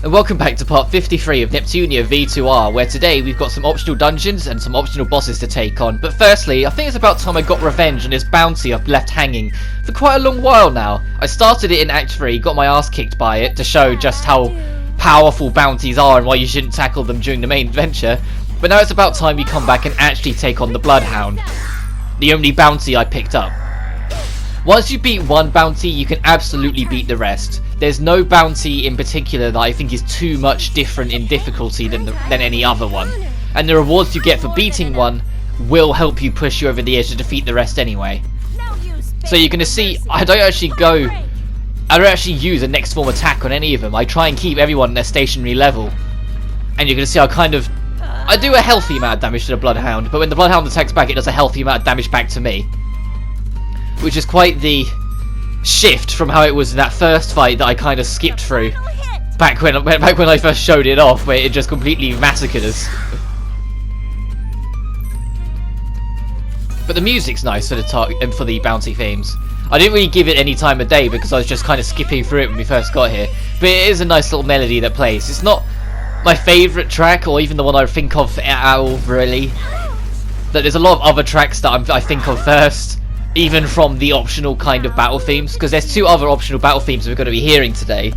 And welcome back to part 53 of Neptunia VIIR, where today we've got some optional dungeons and some optional bosses to take on. But firstly, I think it's about time I got revenge on this bounty I've left hanging for quite a long while now. I started it in Act 3, got my ass kicked by it to show just how powerful bounties are and why you shouldn't tackle them during the main adventure. But now it's about time we come back and actually take on the Bloodhound, the only bounty I picked up. Once you beat one bounty, you can absolutely beat the rest. There's no bounty in particular that I think is too much different in difficulty than any other one. And the rewards you get for beating one will help you push you over the edge to defeat the rest anyway. So you're going to see, I don't actually use a next form attack on any of them. I try and keep everyone at their stationary level. And you're going to see I do a healthy amount of damage to the Bloodhound, but when the Bloodhound attacks back, it does a healthy amount of damage back to me. Which is quite the shift from how it was in that first fight that I kind of skipped through back when I first showed it off, where it just completely massacred us. But the music's nice for the bounty themes. I didn't really give it any time of day because I was just kind of skipping through it when we first got here. But it is a nice little melody that plays. It's not my favourite track, or even the one I think of at all, really. That there's a lot of other tracks that I think of first. Even from the optional kind of battle themes, because there's two other optional battle themes we're going to be hearing today.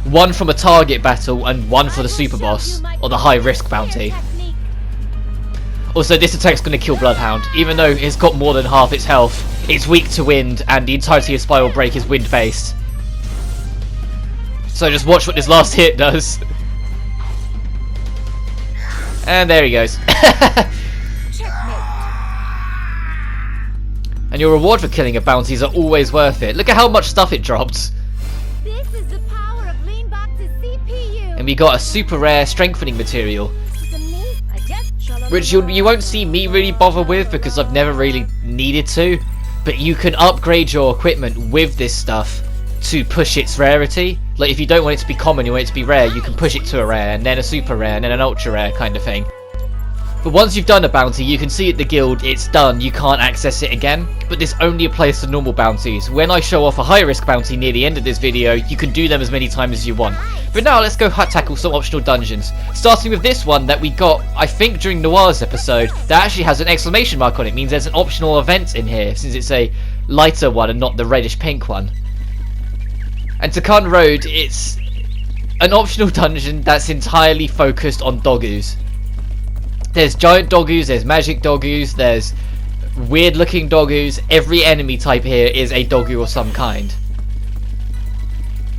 One from a target battle and one for the super boss, or the high risk bounty. Also, this attack's going to kill Bloodhound, even though it's got more than half its health. It's weak to wind, and the entirety of Spiral Break is wind based. So just watch what this last hit does. And there he goes. And your reward for killing a bounties are always worth it. Look at how much stuff it dropped. This is the power of lean back to CPU. And we got a super rare strengthening material, which you won't see me really bother with because I've never really needed to. But you can upgrade your equipment with this stuff to push its rarity. Like if you don't want it to be common, you want it to be rare, you can push it to a rare, and then a super rare, and then an ultra rare kind of thing. But once you've done a bounty, you can see at the guild it's done, you can't access it again. But this only applies to normal bounties. When I show off a high risk bounty near the end of this video, you can do them as many times as you want. But now let's go tackle some optional dungeons. Starting with this one that we got, I think, during Noir's episode, that actually has an exclamation mark on it. It means there's an optional event in here, since it's a lighter one and not the reddish pink one. And Takan Road, it's an optional dungeon that's entirely focused on doggoos. There's giant doggoos, there's magic doggoos, there's weird looking doggoos. Every enemy type here is a doggoo of some kind.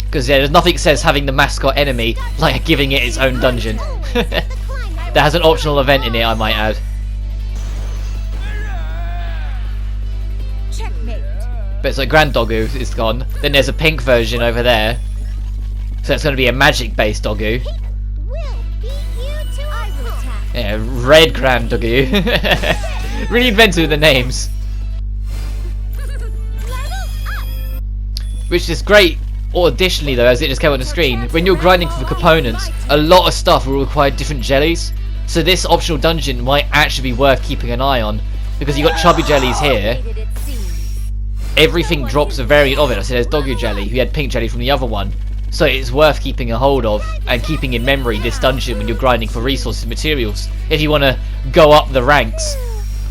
Because there's nothing says having the mascot enemy like giving it its own dungeon. That has an optional event in it, I might add. But it's like Grand Doggoo is gone. Then there's a pink version over there. So it's going to be a magic based doggoo. Yeah, Red Grand Doggoo. Really inventive with the names. Which is great, or additionally though, as it just came on the screen, when you're grinding for components, a lot of stuff will require different jellies. So this optional dungeon might actually be worth keeping an eye on, because you got chubby jellies here. Everything drops a variant of it. I said there's Doggoo jelly, we had pink jelly from the other one. So it's worth keeping a hold of and keeping in memory this dungeon when you're grinding for resources and materials, if you want to go up the ranks.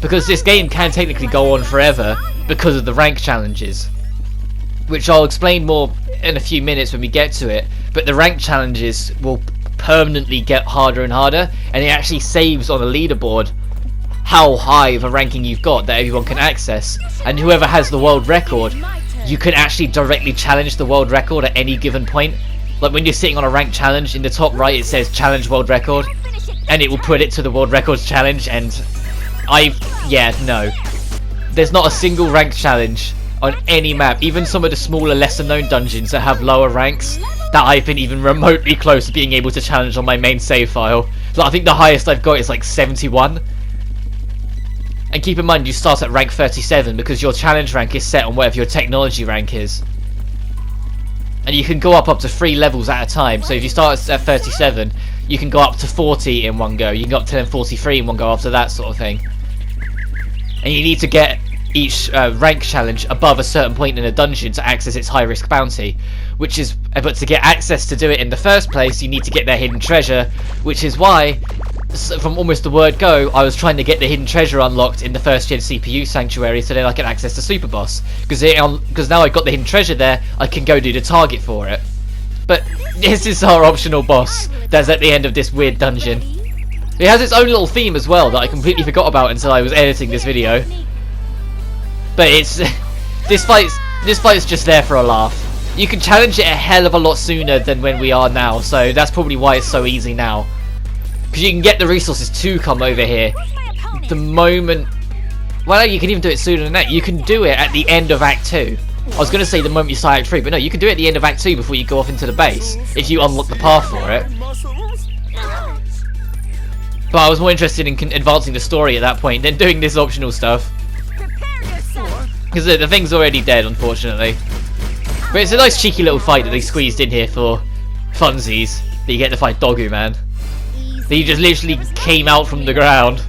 Because this game can technically go on forever because of the rank challenges, which I'll explain more in a few minutes when we get to it. But the rank challenges will permanently get harder and harder, and it actually saves on a leaderboard how high of a ranking you've got that everyone can access. And whoever has the world record, you can actually directly challenge the world record at any given point. Like when you're sitting on a ranked challenge, in the top right it says challenge world record, and it will put it to the world records challenge. And no, there's not a single ranked challenge on any map, even some of the smaller, lesser known dungeons that have lower ranks, that I've been even remotely close to being able to challenge on my main save file. Like, I think the highest I've got is like 71. And keep in mind, you start at rank 37 because your challenge rank is set on whatever your technology rank is. And you can go up to 3 levels at a time. So if you start at 37, you can go up to 40 in one go. You can go up to 43 in one go after that sort of thing. And you need to get each rank challenge above a certain point in a dungeon to access its high risk bounty, but to get access to do it in the first place you need to get their hidden treasure, which is why from almost the word go I was trying to get the hidden treasure unlocked in the first gen CPU sanctuary so then I can access the super boss, because now I've got the hidden treasure there I can go do the target for it. But this is our optional boss that's at the end of this weird dungeon. It has its own little theme as well that I completely forgot about until I was editing this video. But it's this fight's just there for a laugh. You can challenge it a hell of a lot sooner than when we are now, so that's probably why it's so easy now. Because you can get the resources to come over here the moment... Well, you can even do it sooner than that. You can do it at the end of Act 2. I was going to say the moment you start Act 3, but no, you can do it at the end of Act 2 before you go off into the base, if you unlock the path for it. But I was more interested in advancing the story at that point than doing this optional stuff. Because the thing's already dead, unfortunately. But it's a nice cheeky little fight that they squeezed in here for funsies. That you get to fight Dogu, man. He just literally came out from the ground.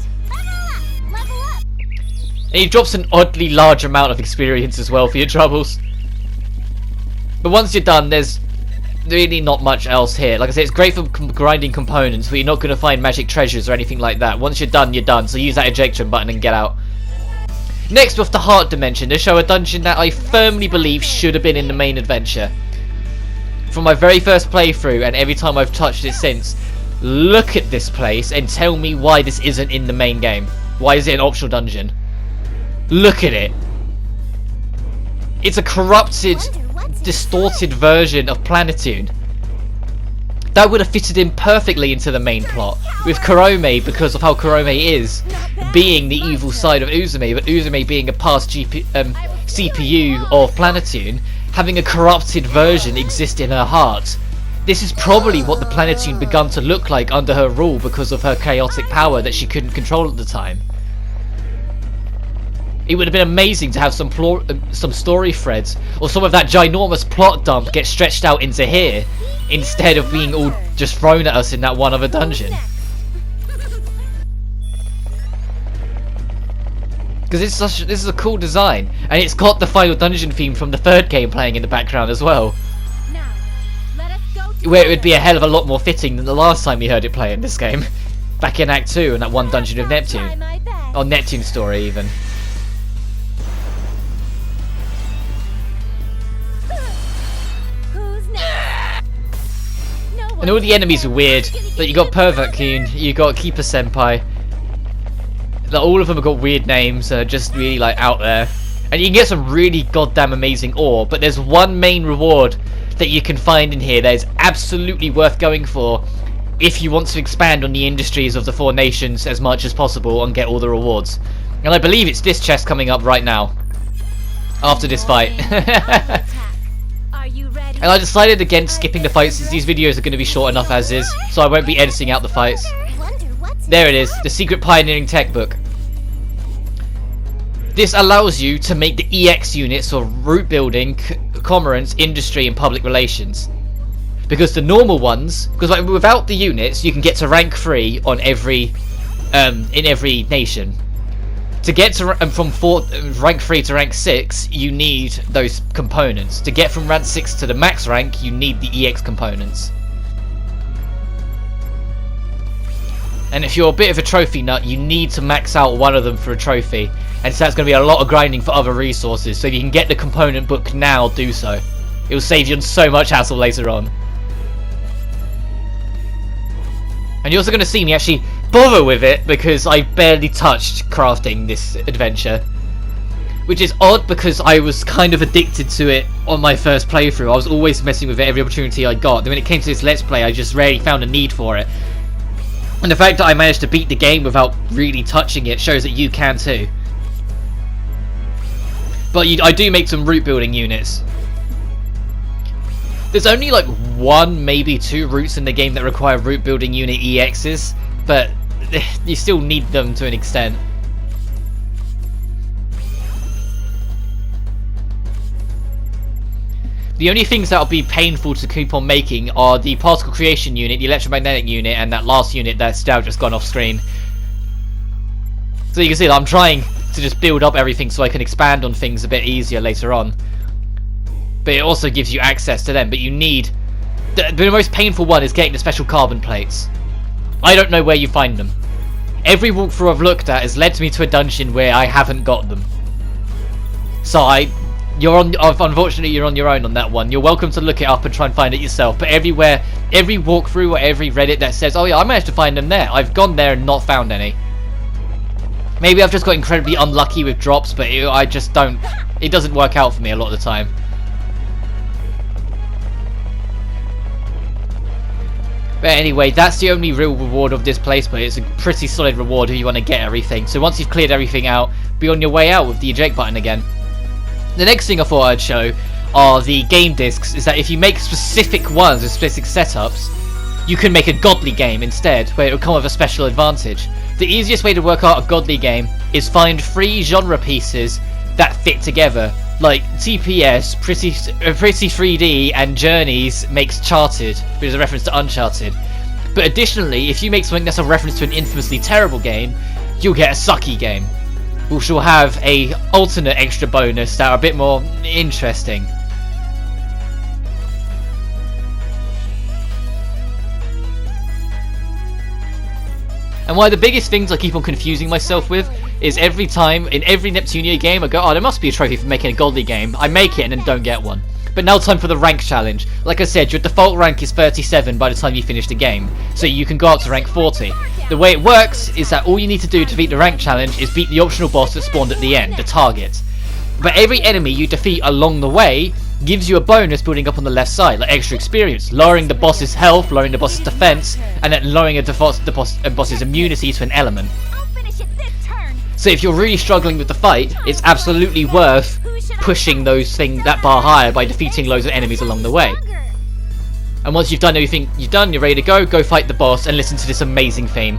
And he drops an oddly large amount of experience as well for your troubles. But once you're done, there's really not much else here. Like I said, it's great for grinding components, but you're not going to find magic treasures or anything like that. Once you're done, you're done. So use that ejection button and get out. Next, with the Heart Dimension, they show a dungeon that I firmly believe should have been in the main adventure. From my very first playthrough, and every time I've touched it since, look at this place and tell me why this isn't in the main game. Why is it an optional dungeon? Look at it. It's a corrupted, distorted version of Planetoon. That would have fitted in perfectly into the main plot, with Kurome, because of how Kurome is, being the evil side of Uzume, but Uzume being a past CPU of Planetoon, having a corrupted version exist in her heart. This is probably what the Planetoon begun to look like under her rule because of her chaotic power that she couldn't control at the time. It would have been amazing to have some story threads, or some of that ginormous plot dump get stretched out into here, instead of being all just thrown at us in that one other dungeon. Because this is a cool design, and it's got the final dungeon theme from the third game playing in the background as well. Where it would be a hell of a lot more fitting than the last time we heard it play in this game, back in Act 2 in that one dungeon of Neptune, or Neptune story even. And all the enemies are weird. Like, you got Pervert-kun, you got Keeper Senpai. Like, all of them have got weird names and are just really like out there. And you can get some really goddamn amazing ore, but there's one main reward that you can find in here that is absolutely worth going for if you want to expand on the industries of the four nations as much as possible and get all the rewards. And I believe it's this chest coming up right now, after this fight. And I decided against skipping the fights since these videos are going to be short enough as is, so I won't be editing out the fights. There it is, the Secret Pioneering Tech Book. This allows you to make the EX units for route building, commerce, industry and public relations. Because the normal ones, because like without the units you can get to rank 3 on every in every nation. To get to from rank 3 to rank 6, you need those components. To get from rank 6 to the max rank, you need the EX components. And if you're a bit of a trophy nut, you need to max out one of them for a trophy. And so that's going to be a lot of grinding for other resources. So if you can get the component book now, do so. It will save you so much hassle later on. And you're also going to see me actually bother with it because I barely touched crafting this adventure. Which is odd because I was kind of addicted to it on my first playthrough. I was always messing with it every opportunity I got. Then when it came to this Let's Play, I just rarely found a need for it. And the fact that I managed to beat the game without really touching it shows that you can too. But I do make some route building units. There's only like 1, maybe 2 routes in the game that require route building unit EXs, but you still need them to an extent. The only things that will be painful to keep on making are the particle creation unit, the electromagnetic unit, and that last unit that's now just gone off screen. So you can see that I'm trying to just build up everything so I can expand on things a bit easier later on. But it also gives you access to them, but you need... The most painful one is getting the special carbon plates. I don't know where you find them. Every walkthrough I've looked at has led me to a dungeon where I haven't got them. So unfortunately you're on your own on that one. You're welcome to look it up and try and find it yourself. But everywhere, every walkthrough or every Reddit that says, oh yeah, I managed to find them there, I've gone there and not found any. Maybe I've just got incredibly unlucky with drops, but I just don't... It doesn't work out for me a lot of the time. But anyway, that's the only real reward of this place, but it's a pretty solid reward if you want to get everything. So once you've cleared everything out, be on your way out with the eject button again. The next thing I thought I'd show are the game discs, is that if you make specific ones with specific setups, you can make a godly game instead, where it will come with a special advantage. The easiest way to work out a godly game is find 3 genre pieces that fit together. Like TPS, Pretty 3D, and Journeys makes Charted, which is a reference to Uncharted. But additionally, if you make something that's a reference to an infamously terrible game, you'll get a sucky game, which will have a alternate extra bonus that are a bit more interesting. And one of the biggest things I keep on confusing myself with is every time, in every Neptunia game, I go, oh, there must be a trophy for making a godly game. I make it and then don't get one. But now time for the rank challenge. Like I said, your default rank is 37 by the time you finish the game, so you can go up to rank 40. The way it works is that all you need to do to beat the rank challenge is beat the optional boss that spawned at the end, the target. But every enemy you defeat along the way gives you a bonus building up on the left side, like extra experience, lowering the boss's health, lowering the boss's defense, and then lowering the boss's immunity to an element. So if you're really struggling with the fight, it's absolutely worth pushing that bar higher by defeating loads of enemies along the way. And once you've done everything you've done, you're ready to go fight the boss and listen to this amazing theme.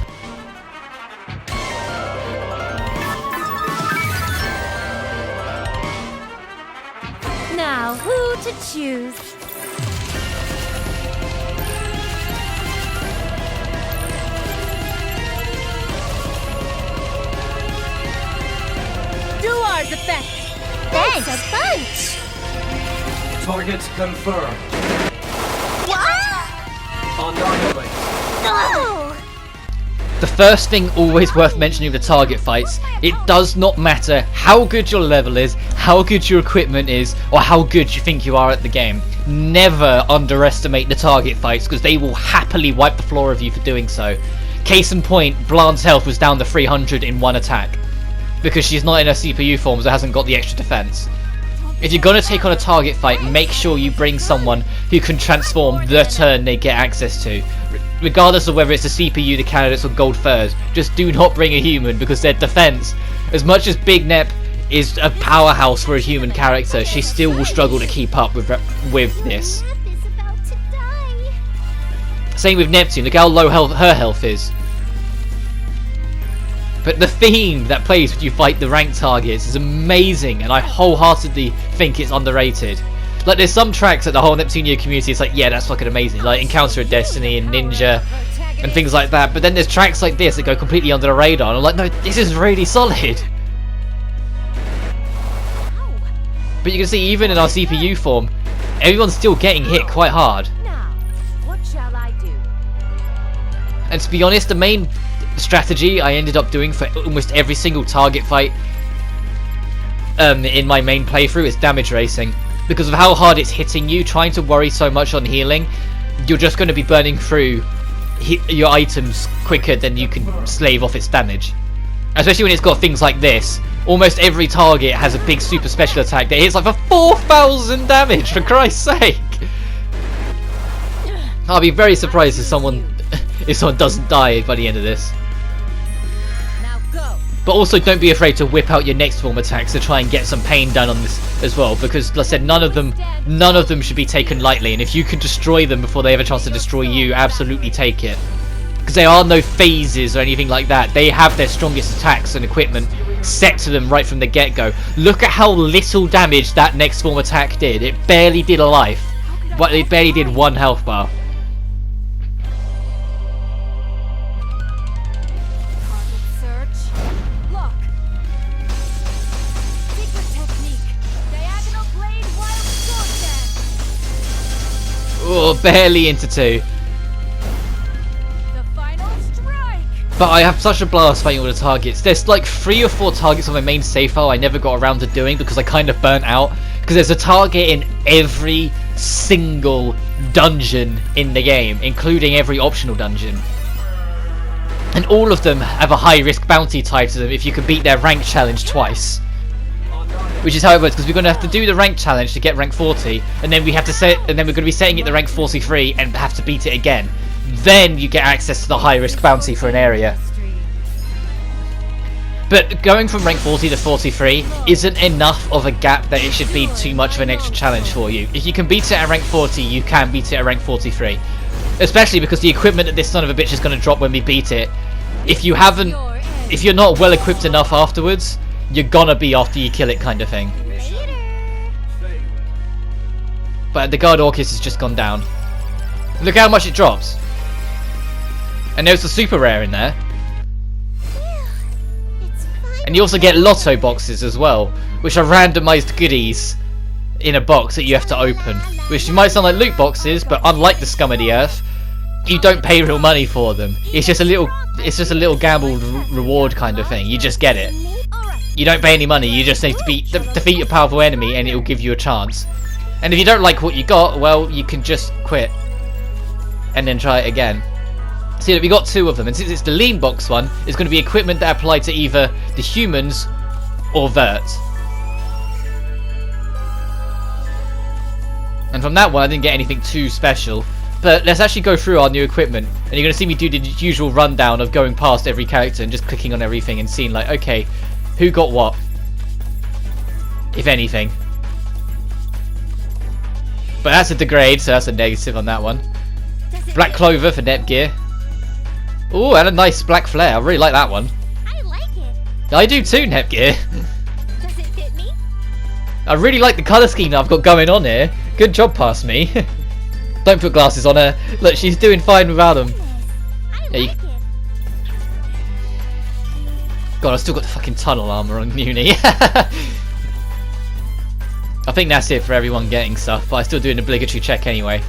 Now, who to choose? Do ours effect. Thanks a bunch. Target confirmed. What? Annihilate. Oh! The first thing always worth mentioning with the target fights, it does not matter how good your level is, how good your equipment is, or how good you think you are at the game. Never underestimate the target fights, because they will happily wipe the floor of you for doing so. Case in point, Blanche's health was down to 300 in one attack, because she's not in her CPU form, so hasn't got the extra defense. If you're going to take on a target fight, make sure you bring someone who can transform the turn they get access to. Regardless of whether it's the CPU, the candidates, or gold third, just do not bring a human, because their defense, as much as Big Nep is a powerhouse for a human character, she still will struggle to keep up with this. Nep is about to die. Same with Neptune, look how low her health is. But the theme that plays when you fight the ranked targets is amazing, and I wholeheartedly think it's underrated. Like, there's some tracks that the whole Neptunia community is like, yeah, that's fucking amazing, like Encounter of Destiny and Ninja and things like that, but then there's tracks like this that go completely under the radar, and I'm like, no, this is really solid. But you can see, even in our CPU form, everyone's still getting hit quite hard. Now, what shall I do? And to be honest, the main strategy I ended up doing for almost every single target fight in my main playthrough is damage racing. Because of how hard it's hitting you, trying to worry so much on healing, you're just going to be burning through your items quicker than you can slave off its damage. Especially when it's got things like this. Almost every target has a big super special attack that hits like for 4,000 damage, for Christ's sake! I'll be very surprised if someone doesn't die by the end of this. Now go. But also don't be afraid to whip out your next form attacks to try and get some pain done on this as well, because like I said, none of them should be taken lightly, and if you can destroy them before they have a chance to destroy you, absolutely take it. Because there are no phases or anything like that. They have their strongest attacks and equipment set to them right from the get-go. Look at how little damage that next form attack did. It barely did a life, but it barely did 1 health bar. barely into 2. The final strike. But I have such a blast fighting all the targets. There's like 3 or 4 targets on my main save file I never got around to doing because I kind of burnt out. Because there's a target in every single dungeon in the game, including every optional dungeon. And all of them have a high risk bounty tied to them if you can beat their rank challenge twice. Which is how it works, because we're going to have to do the rank challenge to get rank 40, and then we have to set, and then we're going to be setting it to rank 43 and have to beat it again. Then you get access to the high risk bounty for an area. But going from rank 40 to 43 isn't enough of a gap that it should be too much of an extra challenge for you. If you can beat it at rank 40, you can beat it at rank 43. Especially because the equipment that this son of a bitch is going to drop when we beat it, if you're not well equipped enough afterwards, you're gonna be after you kill it kind of thing. But the guard Orcus has just gone down. Look how much it drops. And there's a super rare in there. And you also get lotto boxes as well, which are randomized goodies in a box that you have to open. Which might sound like loot boxes, but unlike the scum of the earth, you don't pay real money for them. It's just a little gambled reward kind of thing. You just get it. You don't pay any money, you just need to defeat a powerful enemy and it will give you a chance. And if you don't like what you got, well, you can just quit. And then try it again. See, we got 2 of them, and since it's the lean box one, it's going to be equipment that apply to either the humans or Vert. And from that one, I didn't get anything too special. But let's actually go through our new equipment, and you're going to see me do the usual rundown of going past every character and just clicking on everything and seeing like, okay, who got what? If anything. But that's a degrade, so that's a negative on that one. Black Clover for Netgear. Oh, and a nice black flare. I really like that one. I like it. I do too, Netgear. Does it fit me? I really like the colour scheme that I've got going on here. Good job past me. Don't put glasses on her. Look, she's doing fine without them. I like it. God, I've still got the fucking tunnel armour on Uni. I think that's it for everyone getting stuff, but I still do an obligatory check anyway.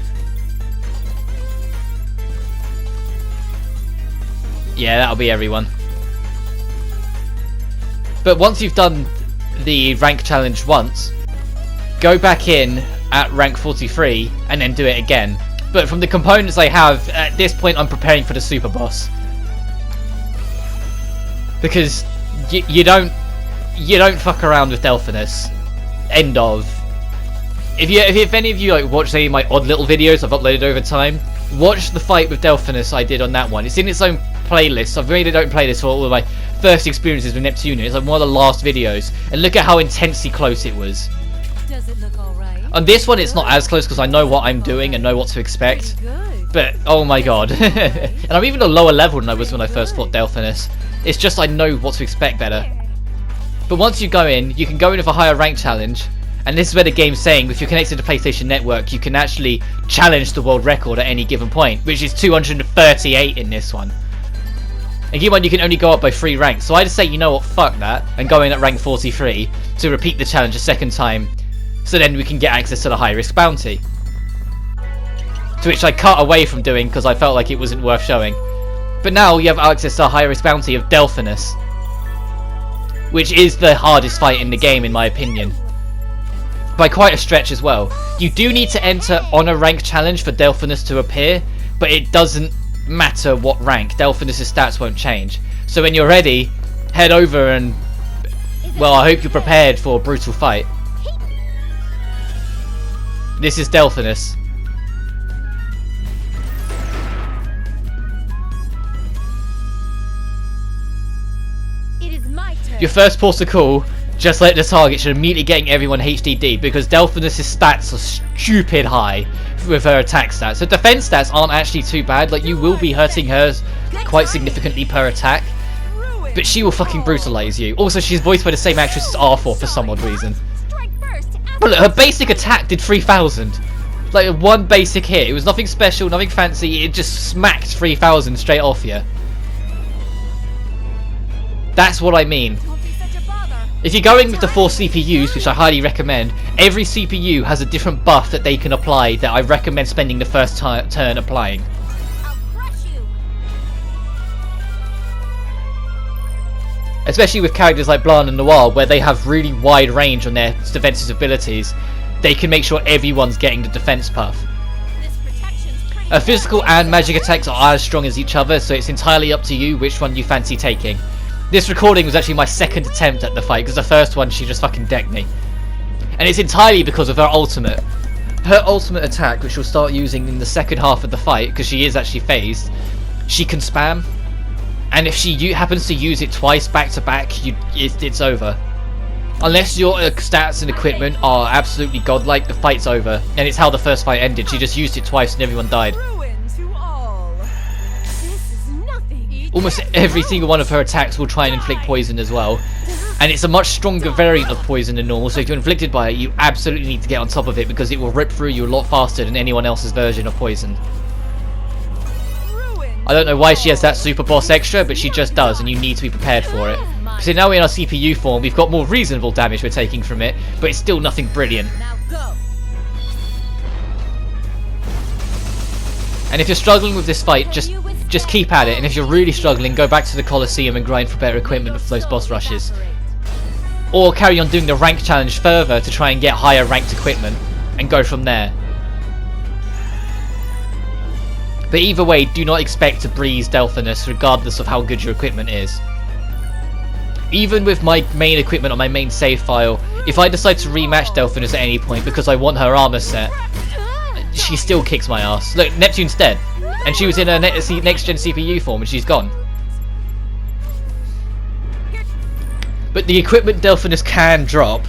Yeah, that'll be everyone. But once you've done the rank challenge once, go back in at rank 43 and then do it again. But from the components I have, at this point I'm preparing for the super boss. Because you don't fuck around with Delphinus. End of. If any of you like watch any of my odd little videos I've uploaded over time, watch the fight with Delphinus I did on that one. It's in its own playlist. I've made its own playlist for all of my first experiences with Neptunia. It's like one of the last videos, and look at how intensely close it was. Does it look alright? On this one, it's not as close because I know what I'm doing and know what to expect. Good. But oh my god, and I'm even a lower level than I was when I first fought Delphinus. It's just I know what to expect better. But once you go in, you can go in with a higher rank challenge. And this is where the game's saying, if you're connected to PlayStation Network, you can actually challenge the world record at any given point, which is 238 in this one. And given you can only go up by 3 ranks, so I just say, you know what, fuck that, and go in at rank 43 to repeat the challenge a second time, so then we can get access to the high risk bounty. To which I cut away from doing because I felt like it wasn't worth showing. But now you have access to the high risk bounty of Delphinus, which is the hardest fight in the game in my opinion. By quite a stretch as well. You do need to enter on a rank challenge for Delphinus to appear, but it doesn't matter what rank. Delphinus' stats won't change. So when you're ready, head over and, well, I hope you're prepared for a brutal fight. This is Delphinus. It is my turn. Your first port of call, just like the target, should immediately getting everyone HDD because Delphinus' stats are stupid high with her attack stats. So defense stats aren't actually too bad, like you will be hurting her quite significantly per attack, but she will fucking brutalize you. Also, she's voiced by the same actress as R4 for some odd reason. But look, her basic attack did 3,000. Like one basic hit, it was nothing special, nothing fancy, it just smacked 3,000 straight off you. That's what I mean. If you're going with the 4 CPUs, which I highly recommend, every CPU has a different buff that they can apply that I recommend spending the first turn applying. I'll crush you. Especially with characters like Blanc and Noir, where they have really wide range on their defensive abilities, they can make sure everyone's getting the defense buff. This protection's pretty Physical and magic attacks are as strong as each other, so it's entirely up to you which one you fancy taking. This recording was actually my second attempt at the fight, because the first one she just fucking decked me. And it's entirely because of her ultimate. Her ultimate attack, which she'll start using in the second half of the fight, because she is actually phased, she can spam. And if she happens to use it twice back to back, it's over. Unless your stats and equipment are absolutely godlike, the fight's over. And it's how the first fight ended. She just used it twice and everyone died. This is nothing. Almost every single one of her attacks will try and inflict poison as well. And it's a much stronger variant of poison than normal, so if you're inflicted by it, you absolutely need to get on top of it, because it will rip through you a lot faster than anyone else's version of poison. I don't know why she has that super boss extra, but she just does, and you need to be prepared for it. So now we're in our CPU form, we've got more reasonable damage we're taking from it, but it's still nothing brilliant. Now go. And if you're struggling with this fight, just keep at it, and if you're really struggling, go back to the Colosseum and grind for better equipment for those boss rushes. Or carry on doing the rank challenge further to try and get higher ranked equipment, and go from there. But either way, do not expect to breeze Delphinus regardless of how good your equipment is. Even with my main equipment on my main save file, if I decide to rematch Delphinus at any point because I want her armor set, she still kicks my ass. Look, Neptune's dead, and she was in her next gen CPU form and she's gone. But the equipment Delphinus can drop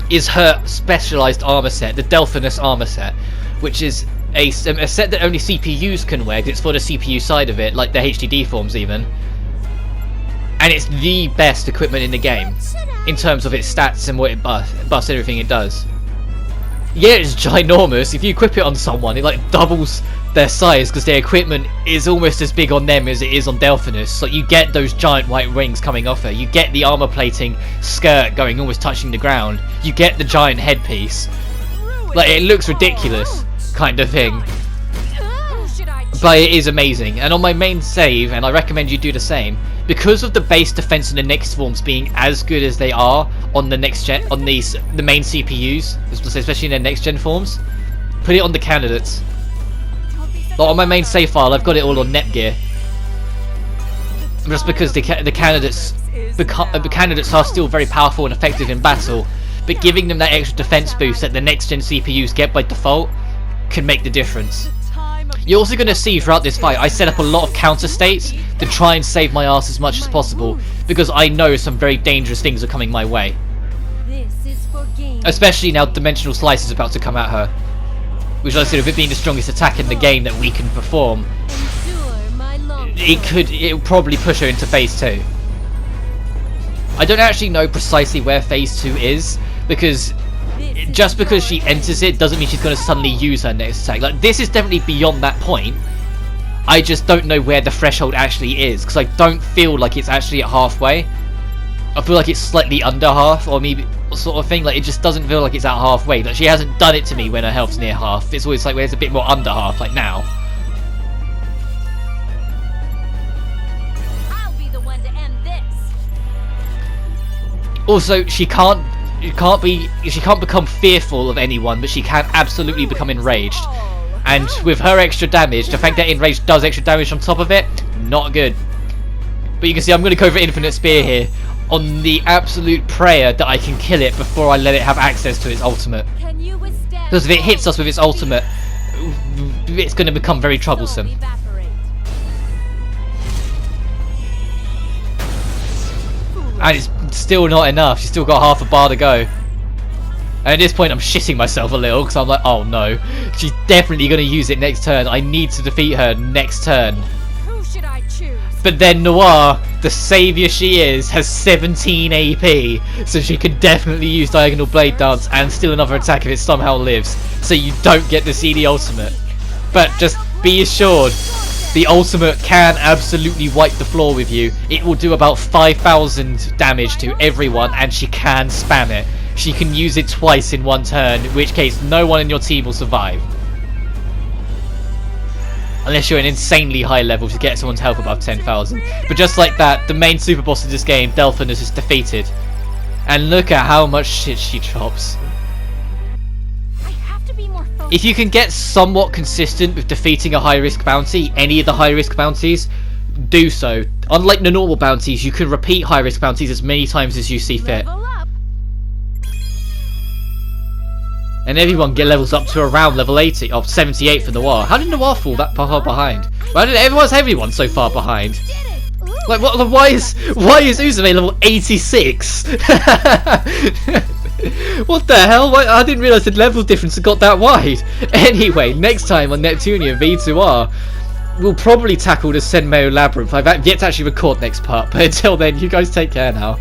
is her specialized armor set, the Delphinus armor set, which is a set that only CPUs can wear, because it's for the CPU side of it, like the HDD forms even. And it's the best equipment in the game, in terms of its stats and what it buffs everything it does. Yeah, it's ginormous. If you equip it on someone, it like doubles their size, because their equipment is almost as big on them as it is on Delphinus. So you get those giant white wings coming off her, you get the armor plating skirt going almost touching the ground, you get the giant headpiece. Like, it looks ridiculous, kind of thing, but it is amazing. And on my main save, and I recommend you do the same, because of the base defense and the next forms being as good as they are on the next gen, on the main CPUs, especially in their next gen forms, put it on the candidates. Like on my main save file, I've got it all on Netgear, just because the candidates are still very powerful and effective in battle, but giving them that extra defense boost that the next gen CPUs get by default can make the difference. You're also going to see throughout this fight, I set up a lot of counter states to try and save my ass as much as possible, because I know some very dangerous things are coming my way. This is for game. Especially now Dimensional Slice is about to come at her, which I said, with it being the strongest attack in the game that we can perform, Endure my long it'll probably push her into phase 2. I don't actually know precisely where phase 2 is, because just because she enters it doesn't mean she's going to suddenly use her next attack. Like, this is definitely beyond that point. I just don't know where the threshold actually is, because I don't feel like it's actually at halfway. I feel like it's slightly under half, or maybe sort of thing. Like, it just doesn't feel like it's at halfway. Like, she hasn't done it to me when her health's near half. It's always like where it's a bit more under half, like now. I'll be the one to end this. Also, she can't become fearful of anyone, but she can absolutely become enraged. And with her extra damage, the fact that enraged does extra damage on top of it, not good. But you can see I'm going to go for Infinite Spear here, on the absolute prayer that I can kill it before I let it have access to its ultimate. Can you withstand? Because if it hits us with its ultimate, it's going to become very troublesome. Evaporate. And it's still not enough. She's still got half a bar to go. And at this point I'm shitting myself a little, because I'm like, oh no, she's definitely going to use it next turn. I need to defeat her next turn. Who should I choose? But then Noir, the saviour she is, has 17 AP, so she can definitely use Diagonal Blade Dance and steal another attack if it somehow lives, so you don't get to see the ultimate. But just be assured, the ultimate can absolutely wipe the floor with you. It will do about 5,000 damage to everyone, and she can spam it. She can use it twice in one turn, in which case no one in your team will survive. Unless you're an insanely high level to get someone's health above 10,000. But just like that, the main super boss of this game, Delphinus, is defeated. And look at how much shit she chops. I have to be more focused. If you can get somewhat consistent with defeating a high risk bounty, any of the high risk bounties, do so. Unlike the normal bounties, you can repeat high risk bounties as many times as you see fit. Level up. And everyone get levels up to around level 80, or 78 for Noir. How did Noir fall that far behind? Why did everyone so far behind? Did it. Ooh, Like, what? Why is Uzume level 86? What the hell? Why, I didn't realise the level difference had got that wide. Anyway, next time on Neptunia V2R, we'll probably tackle the Senmeo Labyrinth. I've yet to actually record next part, but until then, you guys take care now.